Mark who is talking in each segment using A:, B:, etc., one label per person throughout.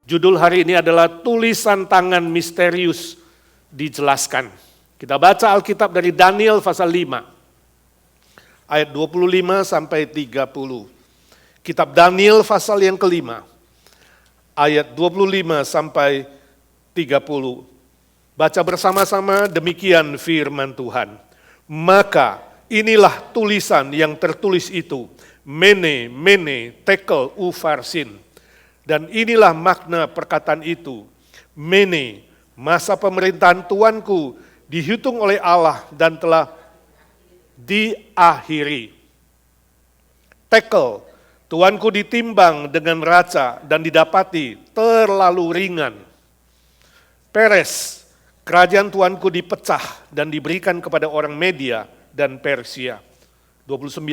A: Judul hari ini adalah tulisan tangan misterius dijelaskan. Kita baca Alkitab dari Daniel pasal 5, ayat 25 sampai 30. Kitab Daniel pasal yang kelima, ayat 25 sampai 30. Baca bersama-sama, demikian firman Tuhan. Maka inilah tulisan yang tertulis itu, Mene, Mene, Tekel, Ufarsin. Dan inilah makna perkataan itu, Mene, masa pemerintahan Tuanku dihitung oleh Allah dan telah diakhiri. Tekel, Tuanku ditimbang dengan raca dan didapati terlalu ringan. Peres, kerajaan Tuanku dipecah dan diberikan kepada orang Media dan Persia. 29,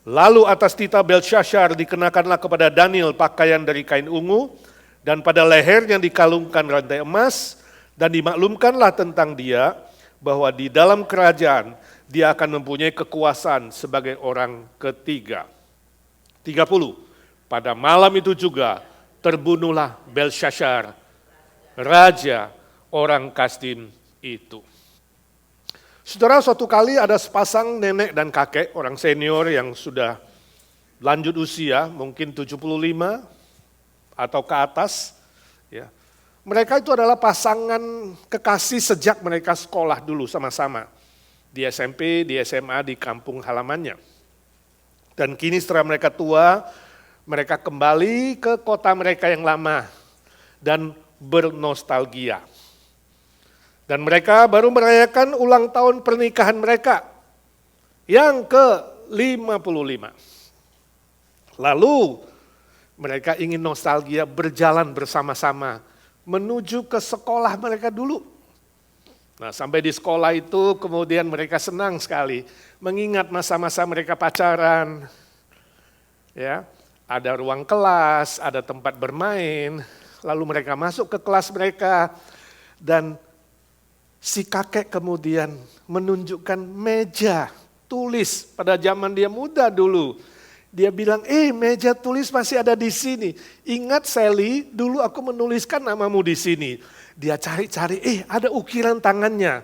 A: lalu atas tita Belsyazar dikenakanlah kepada Daniel pakaian dari kain ungu, dan pada lehernya dikalungkan rantai emas, dan dimaklumkanlah tentang dia, bahwa di dalam kerajaan dia akan mempunyai kekuasaan sebagai orang ketiga. 30, pada malam itu juga terbunuhlah Belsyazar, raja orang Kasdim itu. Saudara, suatu kali ada sepasang nenek dan kakek, orang senior yang sudah lanjut usia, mungkin 75 atau ke atas. Ya. Mereka itu adalah pasangan kekasih sejak mereka sekolah dulu sama-sama. Di SMP, di SMA, di kampung halamannya. Dan kini setelah mereka tua, mereka kembali ke kota mereka yang lama dan bernostalgia. Dan mereka baru merayakan ulang tahun pernikahan mereka yang ke-55. Lalu mereka ingin nostalgia berjalan bersama-sama menuju ke sekolah mereka dulu. Nah, sampai di sekolah itu kemudian mereka senang sekali mengingat masa-masa mereka pacaran. Ya, ada ruang kelas, ada tempat bermain, lalu mereka masuk ke kelas mereka dan si kakek kemudian menunjukkan meja tulis pada zaman dia muda dulu. Dia bilang, meja tulis masih ada di sini. Ingat Sally, dulu aku menuliskan namamu di sini. Dia cari-cari, ada ukiran tangannya.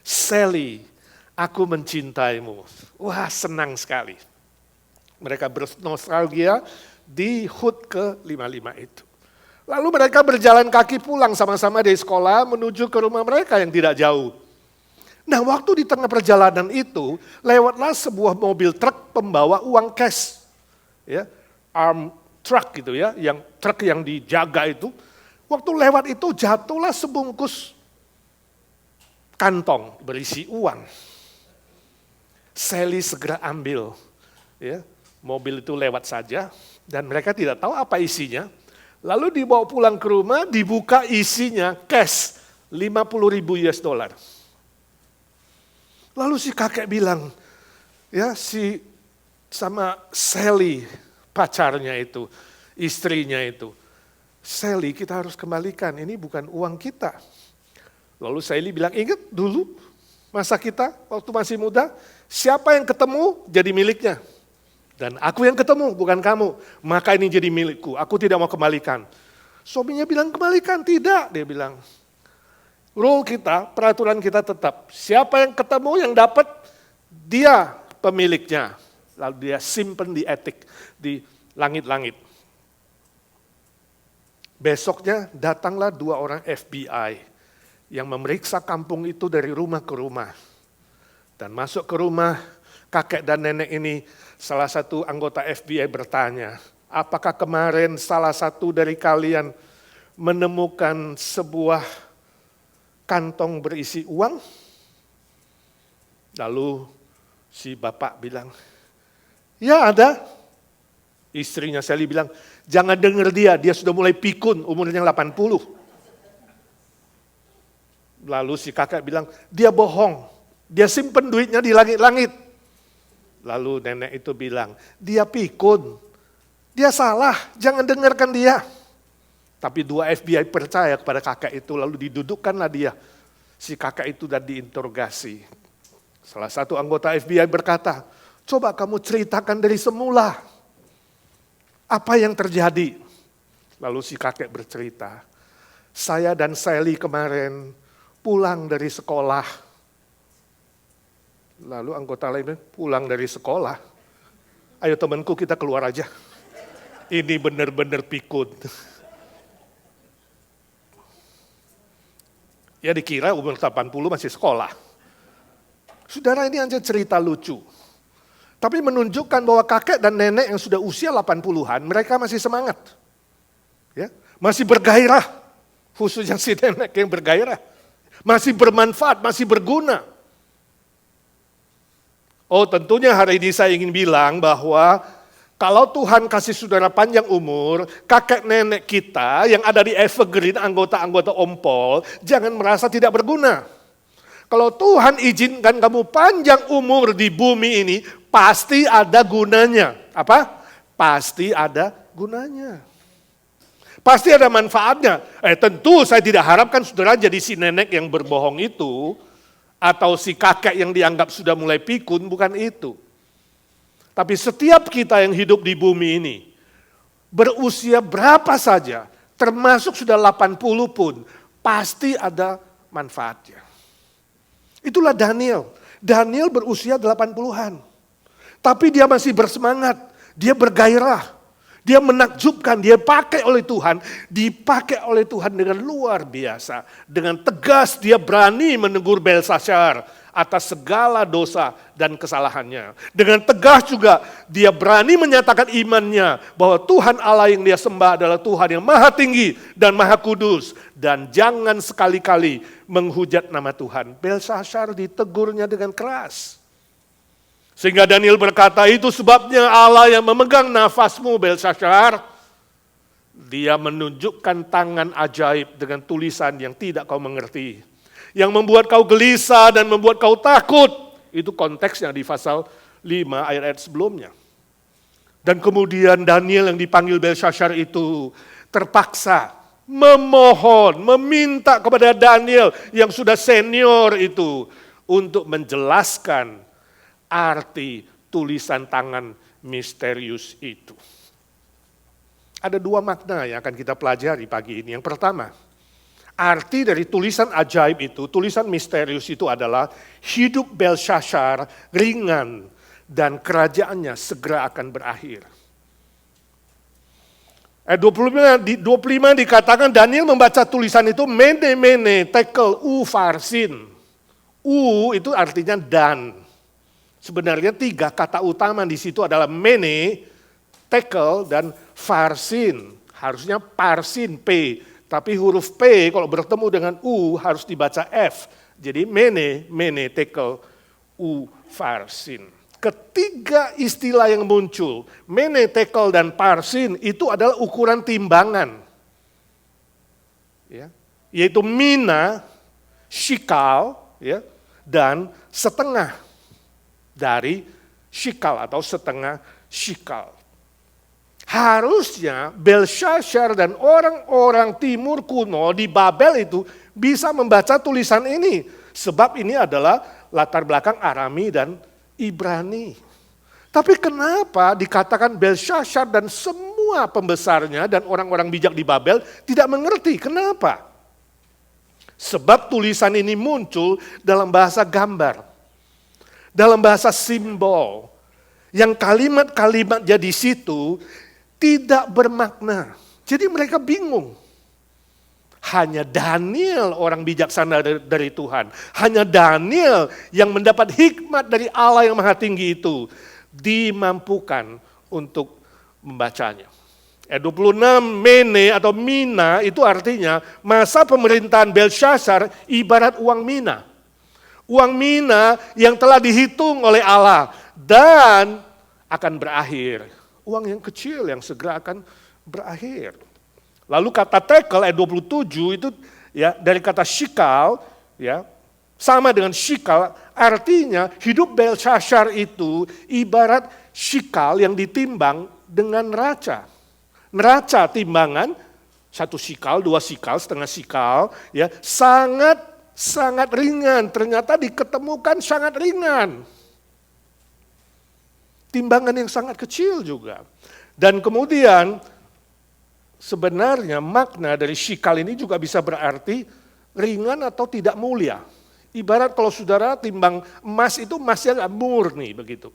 A: Sally, aku mencintaimu. Wah, senang sekali. Mereka bernostalgia di HUT ke-55 itu. Lalu mereka berjalan kaki pulang sama-sama dari sekolah menuju ke rumah mereka yang tidak jauh. Nah, waktu di tengah perjalanan itu, lewatlah sebuah mobil truk pembawa uang cash. Ya, arm truck gitu ya, yang truk yang dijaga itu. Waktu lewat itu jatuhlah sebungkus kantong berisi uang. Sally segera ambil. Ya, mobil itu lewat saja dan mereka tidak tahu apa isinya. Lalu dibawa pulang ke rumah, dibuka isinya cash, 50.000 US dollar. Lalu si kakek bilang, ya si sama Sally, pacarnya itu, istrinya itu, Sally kita harus kembalikan, ini bukan uang kita. Lalu Sally bilang, ingat dulu masa kita waktu masih muda, siapa yang ketemu jadi miliknya. Dan aku yang ketemu, bukan kamu. Maka ini jadi milikku, aku tidak mau kembalikan. Suaminya bilang, kembalikan, tidak. Dia bilang, rule kita, peraturan kita tetap. Siapa yang ketemu, yang dapat, dia pemiliknya. Lalu dia simpen di attic, di langit-langit. Besoknya datanglah 2 orang FBI yang memeriksa kampung itu dari rumah ke rumah. Dan masuk ke rumah kakek dan nenek ini, salah satu anggota FBI bertanya, apakah kemarin salah satu dari kalian menemukan sebuah kantong berisi uang? Lalu si bapak bilang, ya ada. Istrinya Sally bilang, jangan dengar dia sudah mulai pikun, umurnya 80. Lalu si kakak bilang, dia bohong, dia simpen duitnya di langit-langit. Lalu nenek itu bilang, dia pikun, dia salah, jangan dengarkan dia. Tapi 2 FBI percaya kepada kakak itu, lalu didudukkanlah dia. Si kakak itu dan diinterogasi. Salah satu anggota FBI berkata, coba kamu ceritakan dari semula. Apa yang terjadi? Lalu si kakek bercerita, saya dan Sally kemarin pulang dari sekolah. Lalu anggota lainnya pulang dari sekolah. Ayo temanku kita keluar aja. Ini benar-benar pikun. Ya dikira umur 80 masih sekolah. Saudara, ini hanya cerita lucu. Tapi menunjukkan bahwa kakek dan nenek yang sudah usia 80-an, mereka masih semangat. Ya, masih bergairah. Khususnya si nenek yang bergairah. Masih bermanfaat, masih berguna. Oh, tentunya hari ini saya ingin bilang bahwa kalau Tuhan kasih saudara panjang umur, kakek nenek kita yang ada di Evergreen, anggota-anggota Ompol, jangan merasa tidak berguna. Kalau Tuhan izinkan kamu panjang umur di bumi ini, pasti ada gunanya. Apa? Pasti ada gunanya. Pasti ada manfaatnya. Tentu saya tidak harapkan saudara jadi si nenek yang berbohong itu, atau si kakek yang dianggap sudah mulai pikun, bukan itu. Tapi setiap kita yang hidup di bumi ini, berusia berapa saja, termasuk sudah 80 pun, pasti ada manfaatnya. Itulah Daniel. Daniel berusia 80-an. Tapi dia masih bersemangat, dia bergairah, dia menakjubkan, dia dipakai oleh Tuhan dengan luar biasa. Dengan tegas dia berani menegur Belshazzar atas segala dosa dan kesalahannya. Dengan tegas juga dia berani menyatakan imannya bahwa Tuhan Allah yang dia sembah adalah Tuhan yang maha tinggi dan maha kudus. Dan jangan sekali-kali menghujat nama Tuhan. Belshazzar ditegurnya dengan keras. Sehingga Daniel berkata, itu sebabnya Allah yang memegang nafasmu Belshazzar. Dia menunjukkan tangan ajaib dengan tulisan yang tidak kau mengerti. Yang membuat kau gelisah dan membuat kau takut. Itu konteksnya di pasal 5 ayat-ayat sebelumnya. Dan kemudian Daniel yang dipanggil Belshazzar itu terpaksa memohon, meminta kepada Daniel yang sudah senior itu untuk menjelaskan arti tulisan tangan misterius itu. Ada dua makna yang akan kita pelajari pagi ini. Yang pertama, arti dari tulisan ajaib itu, tulisan misterius itu adalah hidup Belshazzar ringan dan kerajaannya segera akan berakhir. Ayat 25 dikatakan Daniel membaca tulisan itu mene tekel farsin. Itu artinya dan. Sebenarnya 3 kata utama di situ adalah mene, tekel, dan farsin. Harusnya parsin, P. Tapi huruf P kalau bertemu dengan U harus dibaca F. Jadi mene, tekel, farsin. Ketiga istilah yang muncul, mene, tekel, dan parsin itu adalah ukuran timbangan. Ya, yaitu mina, shikal, ya, dan setengah. Dari shikal atau setengah shikal. Harusnya Belshazzar dan orang-orang timur kuno di Babel itu bisa membaca tulisan ini. Sebab ini adalah latar belakang Arami dan Ibrani. Tapi kenapa dikatakan Belshazzar dan semua pembesarnya dan orang-orang bijak di Babel tidak mengerti? Kenapa? Sebab tulisan ini muncul dalam bahasa gambar. Dalam bahasa simbol, yang kalimat-kalimatnya di situ tidak bermakna. Jadi mereka bingung. Hanya Daniel orang bijaksana dari Tuhan. Hanya Daniel yang mendapat hikmat dari Allah yang maha tinggi itu dimampukan untuk membacanya. Ayat 26, mene atau mina itu artinya masa pemerintahan Belshazzar ibarat uang mina. Uang mina yang telah dihitung oleh Allah dan akan berakhir. Uang yang kecil yang segera akan berakhir. Lalu kata tekel ayat 27 itu ya dari kata shikal ya sama dengan shikal artinya hidup Belshazzar itu ibarat shikal yang ditimbang dengan neraca. Neraca timbangan 1 shikal, 2 shikal, setengah shikal ya sangat ringan, ternyata diketemukan sangat ringan. Timbangan yang sangat kecil juga. Dan kemudian sebenarnya makna dari shikal ini juga bisa berarti ringan atau tidak mulia. Ibarat kalau saudara timbang emas itu emasnya nggak murni begitu.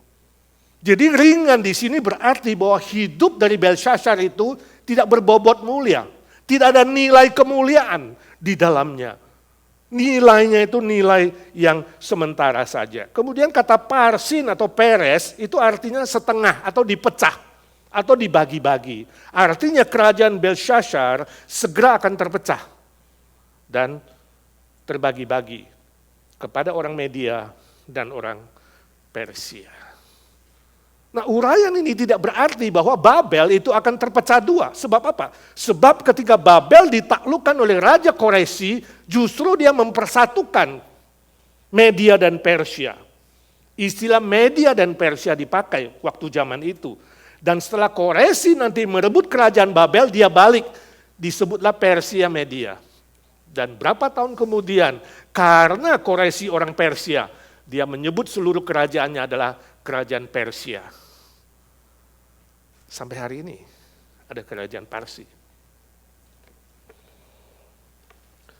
A: Jadi ringan di sini berarti bahwa hidup dari Belsyazar itu tidak berbobot mulia. Tidak ada nilai kemuliaan di dalamnya. Nilainya itu nilai yang sementara saja. Kemudian kata parsin atau peres itu artinya setengah atau dipecah atau dibagi-bagi. Artinya kerajaan Belsyazar segera akan terpecah dan terbagi-bagi kepada orang Media dan orang Persia. Nah, uraian ini tidak berarti bahwa Babel itu akan terpecah dua. Sebab apa? Sebab ketika Babel ditaklukkan oleh Raja Koresi, justru dia mempersatukan Media dan Persia. Istilah Media dan Persia dipakai waktu zaman itu. Dan setelah Koresi nanti merebut kerajaan Babel, dia balik. Disebutlah Persia Media. Dan berapa tahun kemudian, karena Koresi orang Persia, dia menyebut seluruh kerajaannya adalah kerajaan Persia. Sampai hari ini ada kerajaan Parsi.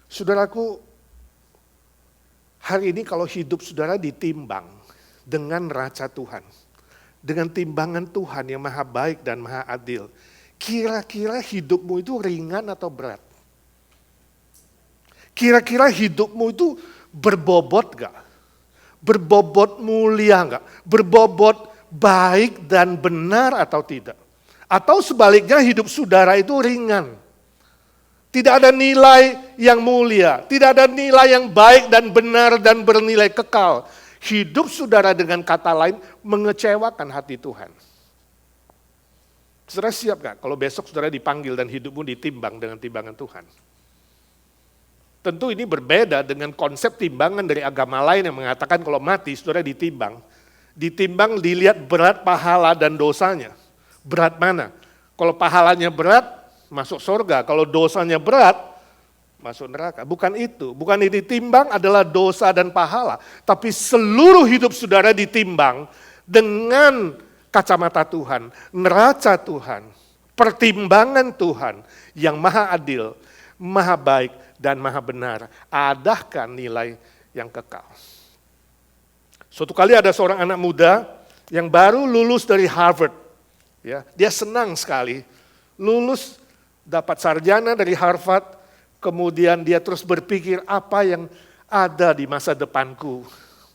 A: Saudaraku, hari ini kalau hidup saudara ditimbang dengan neraca Tuhan, dengan timbangan Tuhan yang maha baik dan maha adil, kira-kira hidupmu itu ringan atau berat? Kira-kira hidupmu itu berbobot gak? Berbobot mulia enggak? Berbobot baik dan benar atau tidak? Atau sebaliknya hidup saudara itu ringan. Tidak ada nilai yang mulia, tidak ada nilai yang baik dan benar dan bernilai kekal. Hidup saudara dengan kata lain mengecewakan hati Tuhan. Saudara siap gak kalau besok saudara dipanggil dan hidupmu ditimbang dengan timbangan Tuhan? Tentu ini berbeda dengan konsep timbangan dari agama lain yang mengatakan kalau mati saudara ditimbang. Ditimbang dilihat berat pahala dan dosanya. Berat mana? Kalau pahalanya berat masuk surga, kalau dosanya berat masuk neraka. Bukan itu, bukan ini ditimbang adalah dosa dan pahala. Tapi seluruh hidup saudara ditimbang dengan kacamata Tuhan, neraca Tuhan, pertimbangan Tuhan yang maha adil, maha baik, dan maha benar. Adakah nilai yang kekal? Suatu kali ada seorang anak muda yang baru lulus dari Harvard. Ya, dia senang sekali. Lulus dapat sarjana dari Harvard, kemudian dia terus berpikir apa yang ada di masa depanku.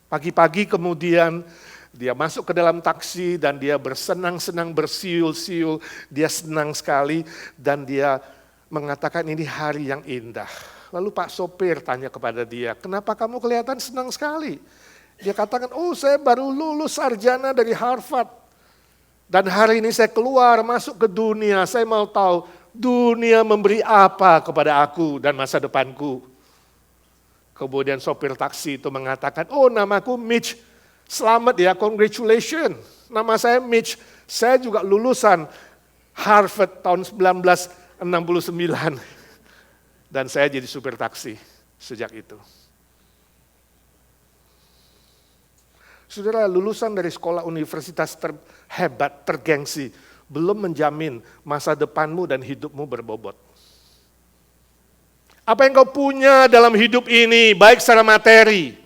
A: Pagi-pagi kemudian dia masuk ke dalam taksi dan dia bersenang-senang bersiul-siul. Dia senang sekali dan dia mengatakan ini hari yang indah. Lalu Pak sopir tanya kepada dia, kenapa kamu kelihatan senang sekali? Dia katakan, oh saya baru lulus sarjana dari Harvard. Dan hari ini saya keluar masuk ke dunia, saya mau tahu dunia memberi apa kepada aku dan masa depanku. Kemudian sopir taksi itu mengatakan, oh namaku Mitch, selamat ya, congratulations. Nama saya Mitch, saya juga lulusan Harvard tahun 1969. Dan saya jadi supir taksi sejak itu. Saudara, lulusan dari sekolah universitas terhebat, tergengsi, belum menjamin masa depanmu dan hidupmu berbobot. Apa yang kau punya dalam hidup ini, baik secara materi,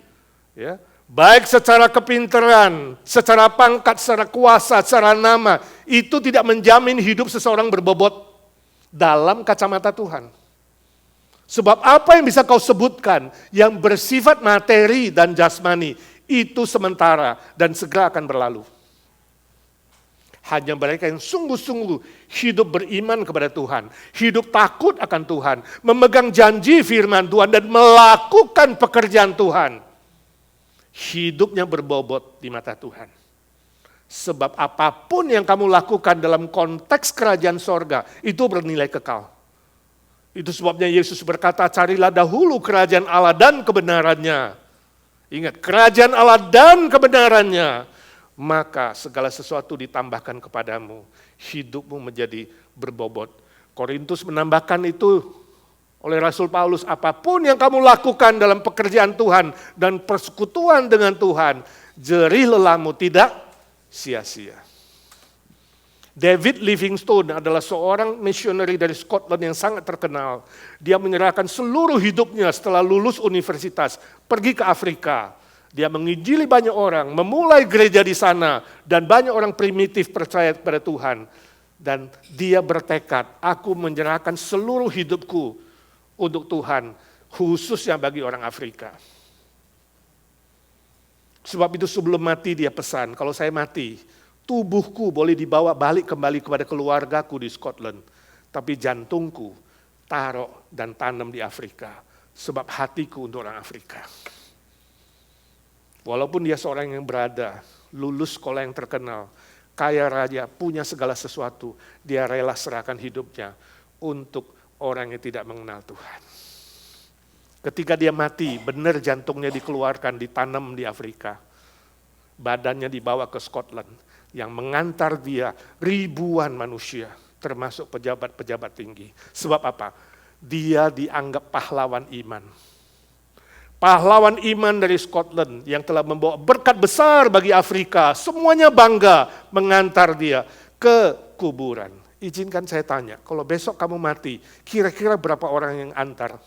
A: ya, baik secara kepintaran, secara pangkat, secara kuasa, secara nama, itu tidak menjamin hidup seseorang berbobot dalam kacamata Tuhan. Sebab apa yang bisa kau sebutkan yang bersifat materi dan jasmani, itu sementara dan segera akan berlalu. Hanya mereka yang sungguh-sungguh hidup beriman kepada Tuhan, hidup takut akan Tuhan, memegang janji firman Tuhan dan melakukan pekerjaan Tuhan, hidupnya berbobot di mata Tuhan. Sebab apapun yang kamu lakukan dalam konteks kerajaan sorga, itu bernilai kekal. Itu sebabnya Yesus berkata, carilah dahulu kerajaan Allah dan kebenarannya. Ingat, kerajaan Allah dan kebenarannya, maka segala sesuatu ditambahkan kepadamu. Hidupmu menjadi berbobot. Korintus menambahkan itu oleh Rasul Paulus, apapun yang kamu lakukan dalam pekerjaan Tuhan dan persekutuan dengan Tuhan, jerih lelahmu tidak sia-sia. David Livingstone adalah seorang misioneri dari Scotland yang sangat terkenal. Dia menyerahkan seluruh hidupnya setelah lulus universitas, pergi ke Afrika. Dia menginjili banyak orang, memulai gereja di sana, dan banyak orang primitif percaya kepada Tuhan. Dan dia bertekad, aku menyerahkan seluruh hidupku untuk Tuhan, khususnya bagi orang Afrika. Sebab itu sebelum mati dia pesan, kalau saya mati, tubuhku boleh dibawa balik kembali kepada keluargaku di Scotland. Tapi jantungku taruh dan tanam di Afrika. Sebab hatiku untuk orang Afrika. Walaupun dia seorang yang berada, lulus sekolah yang terkenal, kaya raya, punya segala sesuatu, dia rela serahkan hidupnya untuk orang yang tidak mengenal Tuhan. Ketika dia mati, benar jantungnya dikeluarkan, ditanam di Afrika. Badannya dibawa ke Scotland. Yang mengantar dia ribuan manusia, termasuk pejabat-pejabat tinggi. Sebab apa? Dia dianggap pahlawan iman. Pahlawan iman dari Scotland yang telah membawa berkat besar bagi Afrika. Semuanya bangga mengantar dia ke kuburan. Izinkan saya tanya, kalau besok kamu mati, kira-kira berapa orang yang antar?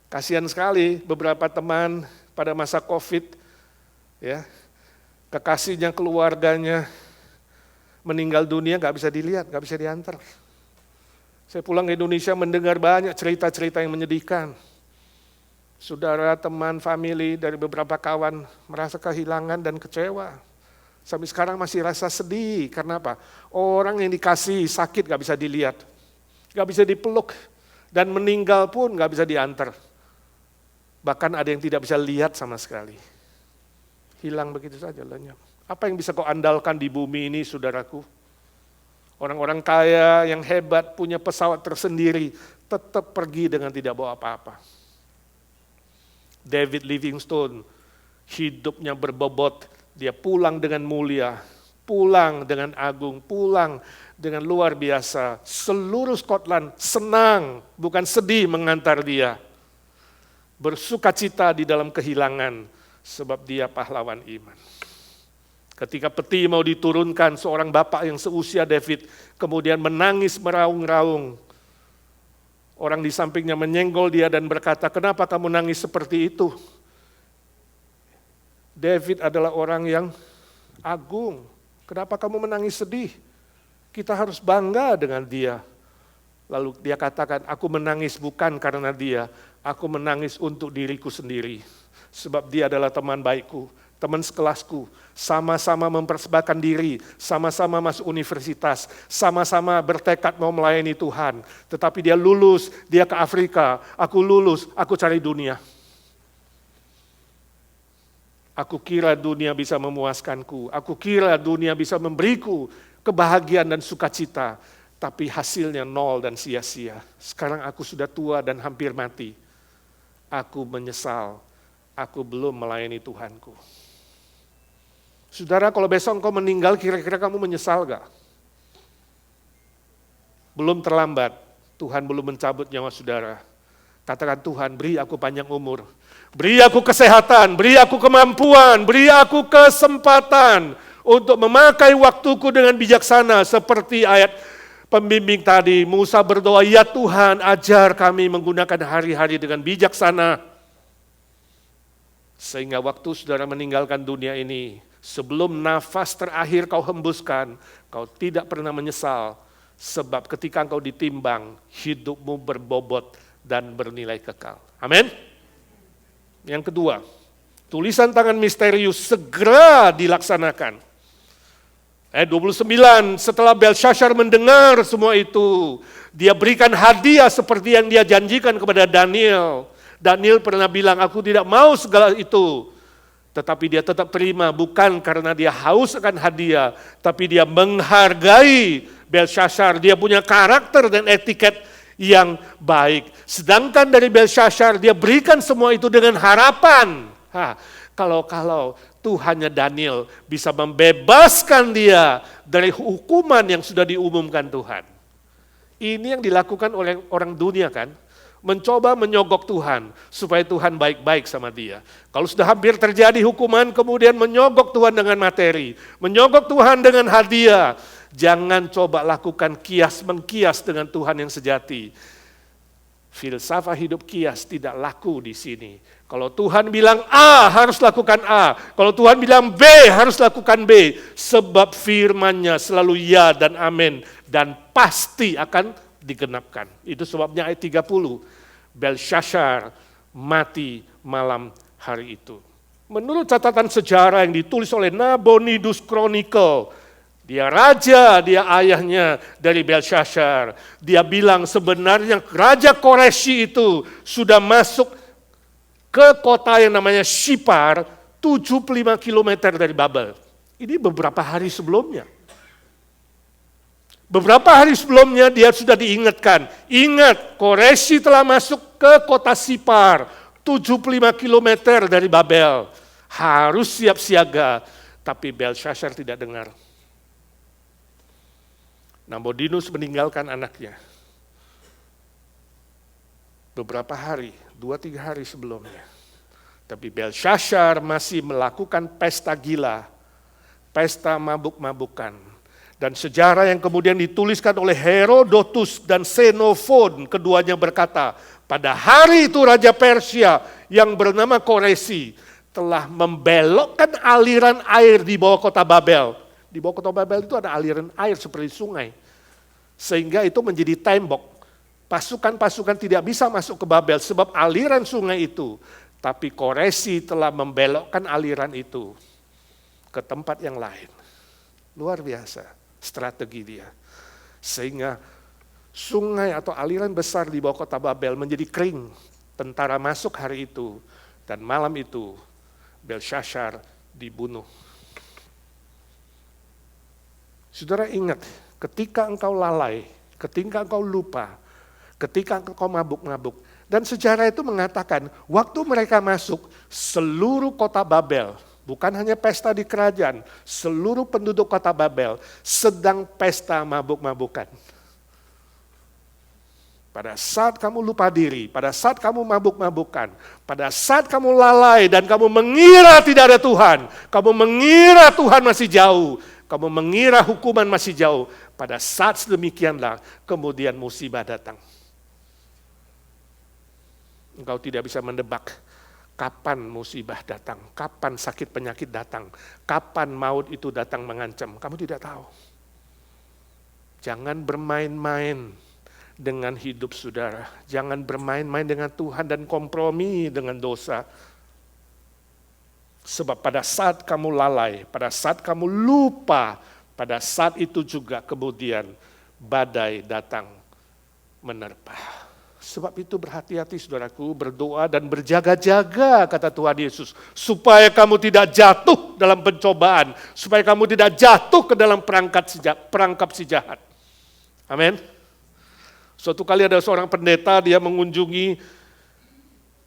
A: Kasihan sekali beberapa teman pada masa COVID, ya, kekasihnya, keluarganya meninggal dunia, gak bisa dilihat, gak bisa diantar. Saya pulang ke Indonesia mendengar banyak cerita-cerita yang menyedihkan. Saudara, teman, famili dari beberapa kawan merasa kehilangan dan kecewa. Sampai sekarang masih rasa sedih, karena apa? Orang yang dikasih sakit gak bisa dilihat, gak bisa dipeluk, dan meninggal pun gak bisa diantar. Bahkan ada yang tidak bisa lihat sama sekali. Hilang begitu saja lenyap. Apa yang bisa kau andalkan di bumi ini, saudaraku? Orang-orang kaya yang hebat, punya pesawat tersendiri, tetap pergi dengan tidak bawa apa-apa. David Livingstone, hidupnya berbobot, dia pulang dengan mulia, pulang dengan agung, pulang dengan luar biasa. Seluruh Scotland senang, bukan sedih mengantar dia. Bersukacita di dalam kehilangan, sebab dia pahlawan iman. Ketika peti mau diturunkan, seorang bapak yang seusia David kemudian menangis meraung-raung. Orang di sampingnya menyenggol dia dan berkata, kenapa kamu nangis seperti itu? David adalah orang yang agung. Kenapa kamu menangis sedih? Kita harus bangga dengan dia. Lalu dia katakan, aku menangis bukan karena dia, aku menangis untuk diriku sendiri. Sebab dia adalah teman baikku, teman sekelasku, sama-sama mempersembahkan diri, sama-sama masuk universitas, sama-sama bertekad mau melayani Tuhan. Tetapi dia lulus, dia ke Afrika, aku lulus, aku cari dunia. Aku kira dunia bisa memuaskanku, aku kira dunia bisa memberiku kebahagiaan dan sukacita. Tapi hasilnya nol dan sia-sia. Sekarang aku sudah tua dan hampir mati. Aku menyesal, aku belum melayani Tuhanku. Saudara, kalau besok engkau meninggal, kira-kira kamu menyesal gak? Belum terlambat, Tuhan belum mencabut nyawa saudara. Katakan, Tuhan, beri aku panjang umur. Beri aku kesehatan, beri aku kemampuan, beri aku kesempatan untuk memakai waktuku dengan bijaksana. Seperti ayat pembimbing tadi, Musa berdoa, ya Tuhan ajar kami menggunakan hari-hari dengan bijaksana. Sehingga waktu saudara meninggalkan dunia ini, sebelum nafas terakhir kau hembuskan, kau tidak pernah menyesal. Sebab ketika kau ditimbang, hidupmu berbobot dan bernilai kekal. Amin. Yang kedua, tulisan tangan misterius segera dilaksanakan. Ayat 29, setelah Belshazzar mendengar semua itu, dia berikan hadiah seperti yang dia janjikan kepada Daniel. Daniel pernah bilang, aku tidak mau segala itu. Tetapi dia tetap terima, bukan karena dia haus akan hadiah, tapi dia menghargai Belshazzar. Dia punya karakter dan etiket yang baik. Sedangkan dari Belshazzar, dia berikan semua itu dengan harapan. Kalau Tuhannya Daniel bisa membebaskan dia dari hukuman yang sudah diumumkan Tuhan. Ini yang dilakukan oleh orang dunia kan. mencoba menyogok Tuhan, supaya Tuhan baik-baik sama dia. Kalau sudah hampir terjadi hukuman, kemudian menyogok Tuhan dengan materi, menyogok Tuhan dengan hadiah, jangan coba lakukan kias-mengkias dengan Tuhan yang sejati. Filsafat hidup kias tidak laku di sini. Kalau Tuhan bilang A, harus lakukan A. Kalau Tuhan bilang B, harus lakukan B. Sebab firman-Nya selalu ya dan amin. Dan pasti akan digenapkan. Itu sebabnya ayat 30. Belshazzar mati malam hari itu. Menurut catatan sejarah yang ditulis oleh Nabonidus Chronicle, dia raja, dia ayahnya dari Belshazzar. Dia bilang sebenarnya Raja Koreshi itu sudah masuk ke kota yang namanya Shipar, 75 km dari Babel. Ini beberapa hari sebelumnya. Beberapa hari sebelumnya dia sudah diingatkan. Ingat, Koreshi telah masuk ke kota Shipar, 75 km dari Babel. Harus siap siaga. Tapi Belshazzar tidak dengar. Nabonidus meninggalkan anaknya. Beberapa hari, 2-3 hari sebelumnya. Tapi Belshazzar masih melakukan pesta gila, pesta mabuk-mabukan. Dan sejarah yang kemudian dituliskan oleh Herodotus dan Xenophon, keduanya berkata, pada hari itu Raja Persia yang bernama Koreshi telah membelokkan aliran air di bawah kota Babel. Di bawah kota Babel itu ada aliran air seperti sungai. Sehingga itu menjadi tembok. Pasukan-pasukan tidak bisa masuk ke Babel sebab aliran sungai itu. Tapi Koreshi telah membelokkan aliran itu ke tempat yang lain. Luar biasa strategi dia. Sehingga sungai atau aliran besar di bawah kota Babel menjadi kering. Tentara masuk hari itu. Dan malam itu Belshazzar dibunuh. Saudara ingat, ketika engkau lalai, ketika engkau lupa, ketika engkau mabuk-mabuk. Dan sejarah itu mengatakan, waktu mereka masuk, seluruh kota Babel, bukan hanya pesta di kerajaan, seluruh penduduk kota Babel sedang pesta mabuk-mabukan. Pada saat kamu lupa diri, pada saat kamu mabuk-mabukan, pada saat kamu lalai dan kamu mengira tidak ada Tuhan, kamu mengira Tuhan masih jauh, kamu mengira hukuman masih jauh, pada saat sedemikianlah kemudian musibah datang. Engkau tidak bisa mendebak kapan musibah datang, kapan sakit penyakit datang, kapan maut itu datang mengancam. Kamu tidak tahu. Jangan bermain-main dengan hidup saudara. Jangan bermain-main dengan Tuhan dan kompromi dengan dosa. Sebab pada saat kamu lalai, pada saat kamu lupa, pada saat itu juga kemudian badai datang menerpa. Sebab itu berhati-hati saudaraku, berdoa dan berjaga-jaga kata Tuhan Yesus. Supaya kamu tidak jatuh dalam pencobaan. Supaya kamu tidak jatuh ke dalam perangkap si jahat. Amin. Suatu kali ada seorang pendeta, dia mengunjungi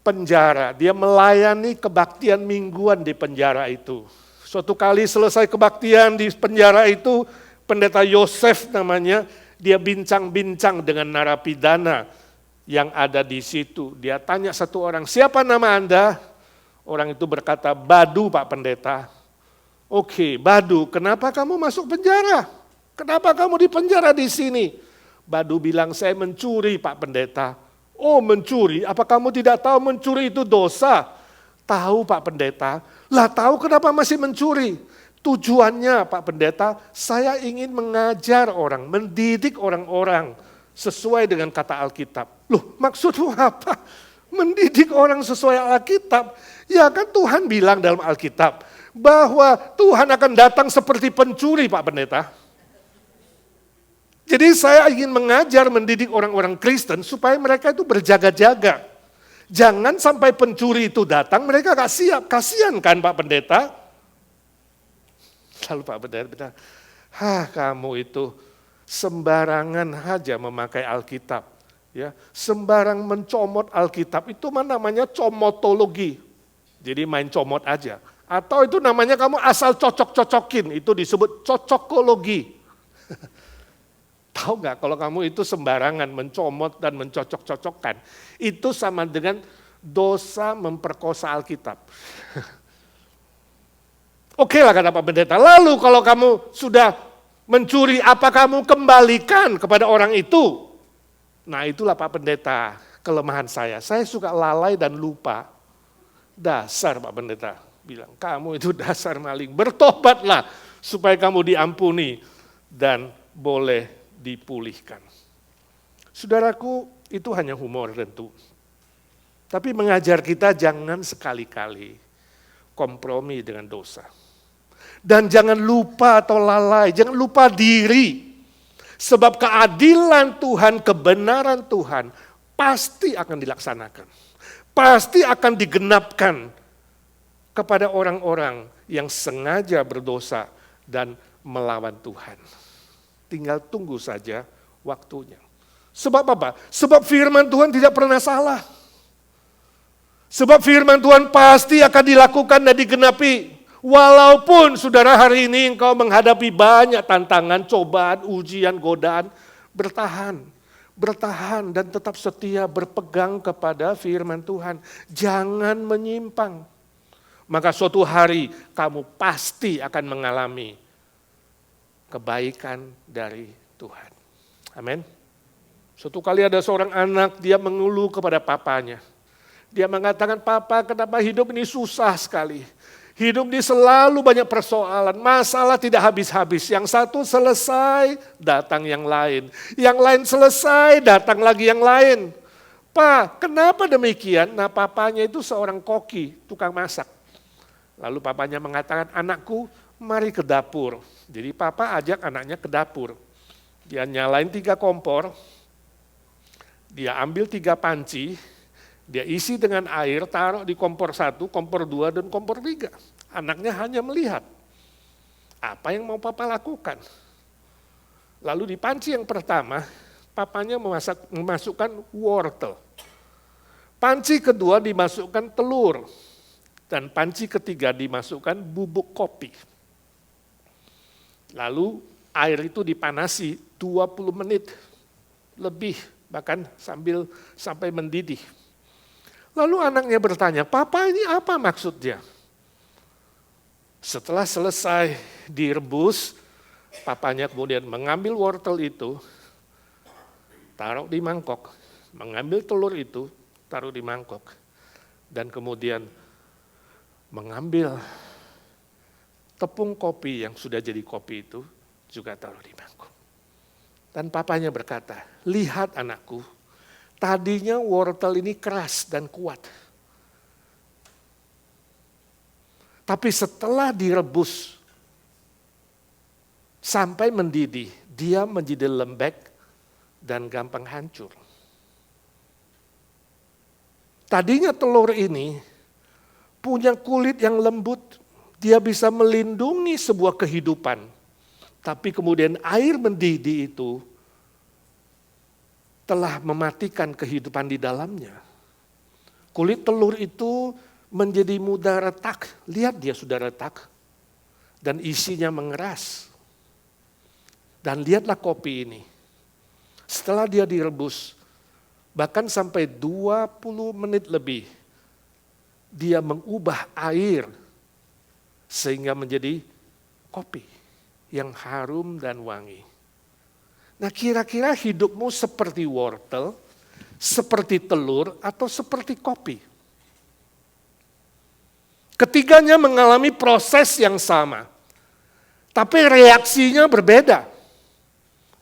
A: penjara. Dia melayani kebaktian mingguan di penjara itu. Suatu kali selesai kebaktian di penjara itu, pendeta Yosef namanya, dia bincang-bincang dengan narapidana yang ada di situ. Dia tanya satu orang, siapa nama Anda? Orang itu berkata, Badu Pak Pendeta. Oke, Badu, kenapa kamu masuk penjara? Kenapa kamu di penjara di sini? Badu bilang, saya mencuri Pak Pendeta. Oh mencuri, apa kamu tidak tahu mencuri itu dosa? Tahu Pak Pendeta. Lah tahu kenapa masih mencuri? Tujuannya Pak Pendeta, saya ingin mengajar orang, mendidik orang-orang sesuai dengan kata Alkitab. Loh maksudmu apa? Mendidik orang sesuai Alkitab. Ya kan Tuhan bilang dalam Alkitab bahwa Tuhan akan datang seperti pencuri Pak Pendeta. Jadi saya ingin mengajar, mendidik orang-orang Kristen supaya mereka itu berjaga-jaga. Jangan sampai pencuri itu datang, mereka gak siap. Kasian kan Pak Pendeta? Lalu Pak Pendeta, kamu itu sembarangan aja memakai Alkitab. Ya, sembarang mencomot Alkitab, itu namanya comotologi. Jadi main comot aja. Atau itu namanya kamu asal cocok-cocokin, itu disebut cocokologi. Tahu nggak kalau kamu itu sembarangan mencomot dan mencocok-cocokkan, itu sama dengan dosa memperkosa Alkitab. Oke lah kata Pak Pendeta, lalu kalau kamu sudah mencuri, apa kamu kembalikan kepada orang itu? Nah itulah Pak Pendeta, kelemahan saya suka lalai dan lupa. Dasar Pak Pendeta bilang, kamu itu dasar maling, bertobatlah supaya kamu diampuni dan boleh dipulihkan. Saudaraku, itu hanya humor tentu. Tapi mengajar kita jangan sekali-kali kompromi dengan dosa. Dan jangan lupa atau lalai, jangan lupa diri. Sebab keadilan Tuhan, kebenaran Tuhan pasti akan dilaksanakan. Pasti akan digenapkan kepada orang-orang yang sengaja berdosa dan melawan Tuhan. Tinggal tunggu saja waktunya. Sebab apa? Sebab firman Tuhan tidak pernah salah. Sebab firman Tuhan pasti akan dilakukan dan digenapi. Walaupun saudara hari ini engkau menghadapi banyak tantangan, cobaan, ujian, godaan, bertahan. Bertahan dan tetap setia berpegang kepada firman Tuhan. Jangan menyimpang. Maka suatu hari kamu pasti akan mengalami kebaikan dari Tuhan. Amin. Suatu kali ada seorang anak, dia mengeluh kepada papanya. Dia mengatakan, "Papa, kenapa hidup ini susah sekali? Hidup ini selalu banyak persoalan, masalah tidak habis-habis. Yang satu selesai, datang yang lain. Yang lain selesai, datang lagi yang lain. Pak, kenapa demikian?" Nah, papanya itu seorang koki, tukang masak. Lalu papanya mengatakan, "Anakku, mari ke dapur." Jadi papa ajak anaknya ke dapur. Dia nyalain 3 kompor, dia ambil 3 panci, dia isi dengan air, taruh di kompor 1, kompor 2, dan kompor 3. Anaknya hanya melihat. Apa yang mau papa lakukan? Lalu di panci yang pertama, papanya memasukkan wortel. Panci kedua dimasukkan telur. Dan panci ketiga dimasukkan bubuk kopi. Lalu air itu dipanasi 20 menit lebih, bahkan sampai mendidih. Lalu anaknya bertanya, "Papa, ini apa maksudnya?" Setelah selesai direbus, papanya kemudian mengambil wortel itu, taruh di mangkok, mengambil telur itu, taruh di mangkok, dan kemudian mengambil tepung kopi yang sudah jadi kopi itu, juga taruh di mangkok. Dan papanya berkata, "Lihat anakku, tadinya wortel ini keras dan kuat. Tapi setelah direbus sampai mendidih, dia menjadi lembek dan gampang hancur. Tadinya telur ini punya kulit yang lembut, dia bisa melindungi sebuah kehidupan. Tapi kemudian air mendidih itu telah mematikan kehidupan di dalamnya. Kulit telur itu menjadi mudah retak. Lihat dia sudah retak. Dan isinya mengeras. Dan lihatlah kopi ini. Setelah dia direbus, bahkan sampai 20 menit lebih, dia mengubah air sehingga menjadi kopi yang harum dan wangi. Nah, kira-kira hidupmu seperti wortel, seperti telur, atau seperti kopi? Ketiganya mengalami proses yang sama, tapi reaksinya berbeda.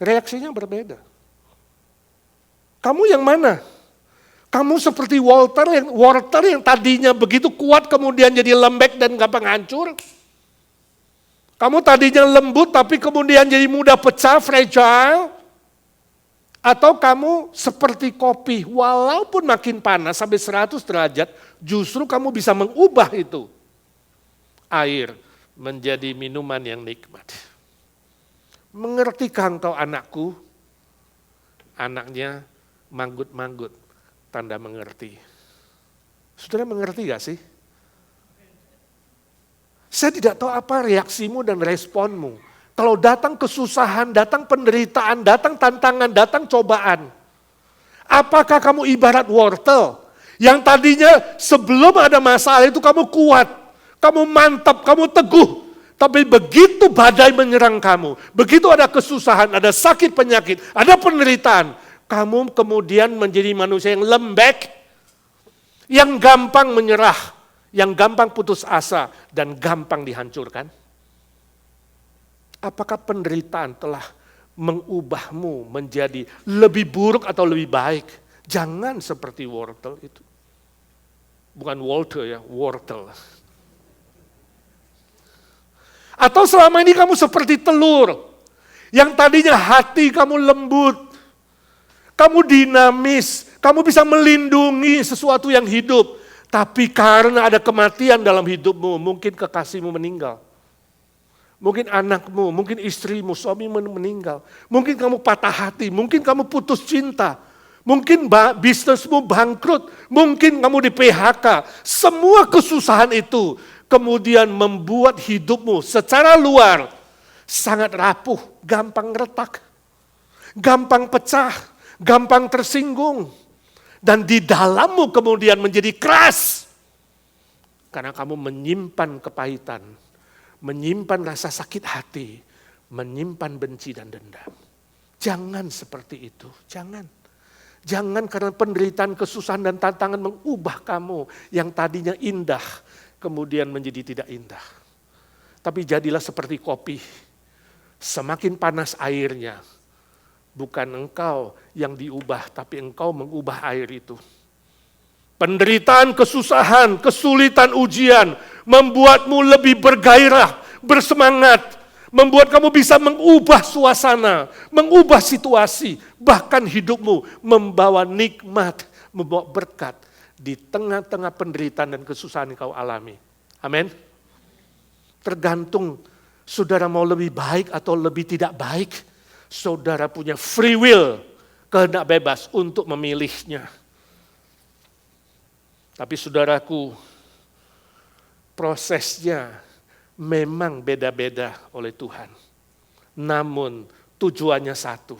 A: Reaksinya berbeda. Kamu yang mana? Kamu seperti wortel yang tadinya begitu kuat kemudian jadi lembek dan gampang hancur? Kamu tadinya lembut tapi kemudian jadi mudah pecah, fragile? Atau kamu seperti kopi, walaupun makin panas sampai 100 derajat, justru kamu bisa mengubah itu air menjadi minuman yang nikmat. Mengertikah engkau anakku? Anaknya manggut-manggut, tanda mengerti. Saudara mengerti gak sih? Saya tidak tahu apa reaksimu dan responmu Kalau datang kesusahan, datang penderitaan, datang tantangan, datang cobaan. Apakah kamu ibarat wortel? Yang tadinya sebelum ada masalah itu kamu kuat, kamu mantap, kamu teguh. Tapi begitu badai menyerang kamu, begitu ada kesusahan, ada sakit penyakit, ada penderitaan, kamu kemudian menjadi manusia yang lembek, yang gampang menyerah, yang gampang putus asa, dan gampang dihancurkan. Apakah penderitaan telah mengubahmu menjadi lebih buruk atau lebih baik? Jangan seperti wortel itu. Bukan Walter ya, wortel. Atau selama ini kamu seperti telur, yang tadinya hati kamu lembut, kamu dinamis, kamu bisa melindungi sesuatu yang hidup. Tapi karena ada kematian dalam hidupmu, mungkin kekasihmu meninggal. Mungkin anakmu, mungkin istrimu, suamimu meninggal. Mungkin kamu patah hati, mungkin kamu putus cinta. Mungkin bisnismu bangkrut, mungkin kamu di PHK. Semua kesusahan itu kemudian membuat hidupmu secara luar sangat rapuh, gampang retak, gampang pecah, gampang tersinggung. Dan di dalammu kemudian menjadi keras. Karena kamu menyimpan kepahitan, menyimpan rasa sakit hati, menyimpan benci dan dendam. Jangan seperti itu, jangan. Jangan karena penderitaan, kesusahan dan tantangan mengubah kamu yang tadinya indah, kemudian menjadi tidak indah. Tapi jadilah seperti kopi, semakin panas airnya, bukan engkau yang diubah, tapi engkau mengubah air itu. Penderitaan, kesusahan, kesulitan, ujian membuatmu lebih bergairah, bersemangat, membuat kamu bisa mengubah suasana, mengubah situasi, bahkan hidupmu membawa nikmat, membawa berkat di tengah-tengah penderitaan dan kesusahan yang kau alami. Amin. Tergantung saudara mau lebih baik atau lebih tidak baik, saudara punya free will, kehendak bebas untuk memilihnya. Tapi saudaraku, prosesnya memang beda-beda oleh Tuhan. Namun tujuannya satu.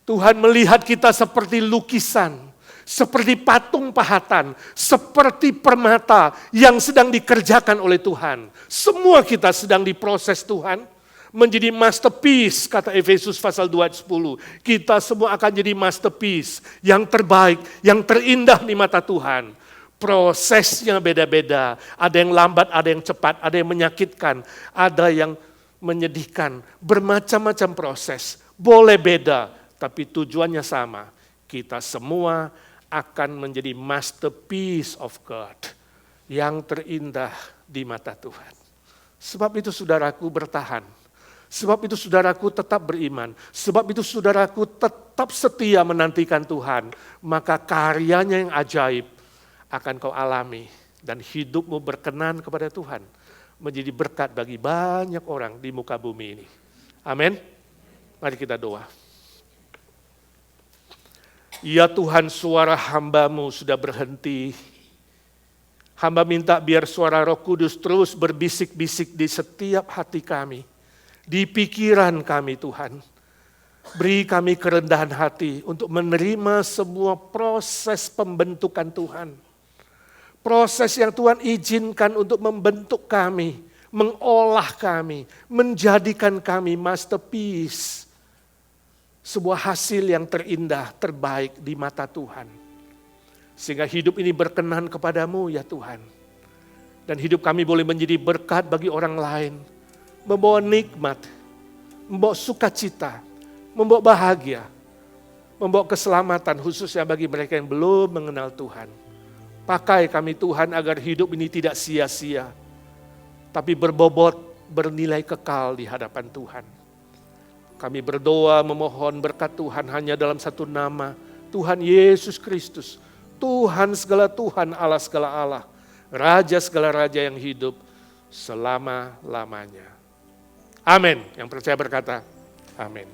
A: Tuhan melihat kita seperti lukisan, seperti patung pahatan, seperti permata yang sedang dikerjakan oleh Tuhan. Semua kita sedang diproses Tuhan menjadi masterpiece, kata Efesus pasal 2 ayat 10. Kita semua akan jadi masterpiece yang terbaik, yang terindah di mata Tuhan. Prosesnya beda-beda, ada yang lambat, ada yang cepat, ada yang menyakitkan, ada yang menyedihkan, bermacam-macam proses. Boleh beda, tapi tujuannya sama. Kita semua akan menjadi masterpiece of God, yang terindah di mata Tuhan. Sebab itu saudaraku bertahan. Sebab itu saudaraku tetap beriman. Sebab itu saudaraku tetap setia menantikan Tuhan. Maka karyanya yang ajaib akan kau alami dan hidupmu berkenan kepada Tuhan, menjadi berkat bagi banyak orang di muka bumi ini. Amin. Mari kita doa. Ya Tuhan, suara hamba-Mu sudah berhenti. Hamba minta biar suara Roh Kudus terus berbisik-bisik di setiap hati kami, di pikiran kami Tuhan. Beri kami kerendahan hati untuk menerima semua proses pembentukan Tuhan. Proses yang Tuhan izinkan untuk membentuk kami, mengolah kami, menjadikan kami masterpiece. Sebuah hasil yang terindah, terbaik di mata Tuhan. Sehingga hidup ini berkenan kepadamu ya Tuhan. Dan hidup kami boleh menjadi berkat bagi orang lain. Membawa nikmat, membawa sukacita, membawa bahagia, membawa keselamatan khususnya bagi mereka yang belum mengenal Tuhan. Pakai kami Tuhan agar hidup ini tidak sia-sia, tapi berbobot, bernilai kekal di hadapan Tuhan. Kami berdoa memohon berkat Tuhan hanya dalam satu nama, Tuhan Yesus Kristus, Tuhan segala Tuhan, Allah segala Allah, Raja segala Raja yang hidup selama-lamanya. Amin. Yang percaya berkata, amin.